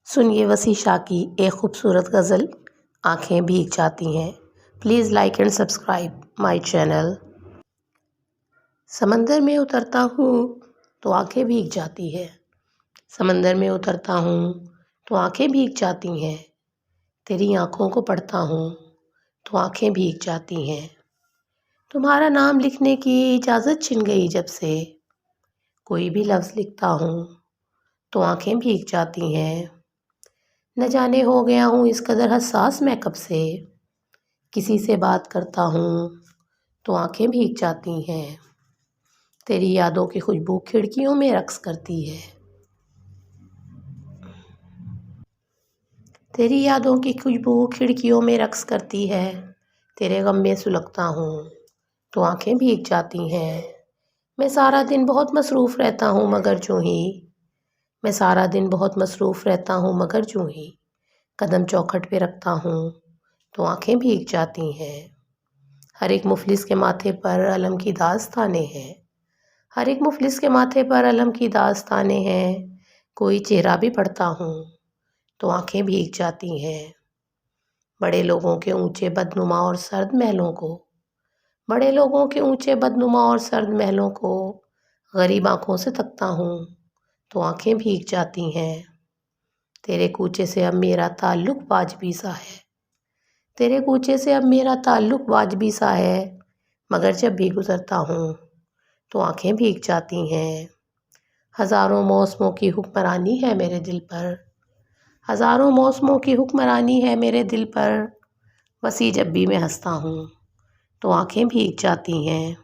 سنیے وسیع شاہ کی ایک خوبصورت غزل آنکھیں بھیگ جاتی ہیں۔ Please like and subscribe my channel. سمندر میں اترتا ہوں تو آنکھیں بھیگ جاتی ہے، سمندر میں اترتا ہوں تو آنکھیں بھیگ جاتی ہیں، تیری آنکھوں کو پڑھتا ہوں تو آنکھیں بھیگ جاتی ہیں۔ تمہارا نام لکھنے کی اجازت چھن گئی جب سے، کوئی بھی لفظ لکھتا ہوں تو آنکھیں بھیگ جاتی ہیں۔ نہ جانے ہو گیا ہوں اس قدر حساس میں کب سے، کسی سے بات کرتا ہوں تو آنکھیں بھیگ جاتی ہیں۔ تیری یادوں کی خوشبو کھڑکیوں میں رقص کرتی ہے، تیری یادوں کی خوشبو کھڑکیوں میں رقص کرتی ہے، تیرے غم میں سلگتا ہوں تو آنکھیں بھیگ جاتی ہیں۔ میں سارا دن بہت مصروف رہتا ہوں مگر جو ہی، میں سارا دن بہت مصروف رہتا ہوں مگر جو ہی قدم چوکھٹ پہ رکھتا ہوں تو آنکھیں بھیگ جاتی ہیں۔ ہر ایک مفلس کے ماتھے پر علم کی داستانیں ہیں، ہر ایک مفلس کے ماتھے پر علم کی داستانیں ہیں، کوئی چہرہ بھی پڑھتا ہوں تو آنکھیں بھیگ جاتی ہیں۔ بڑے لوگوں کے اونچے بدنما اور سرد محلوں کو، بڑے لوگوں کے اونچے بدنما اور سرد محلوں کو غریب آنکھوں سے تکتا ہوں تو آنکھیں بھیگ جاتی ہیں۔ تیرے کوچے سے اب میرا تعلق واجبی سا ہے، تیرے کوچے سے اب میرا تعلق واجبی سا ہے، مگر جب بھی گزرتا ہوں تو آنکھیں بھیگ جاتی ہیں۔ ہزاروں موسموں کی حکمرانی ہے میرے دل پر، ہزاروں موسموں کی حکمرانی ہے میرے دل پر، وسیع جب بھی میں ہنستا ہوں تو آنکھیں بھیگ جاتی ہیں۔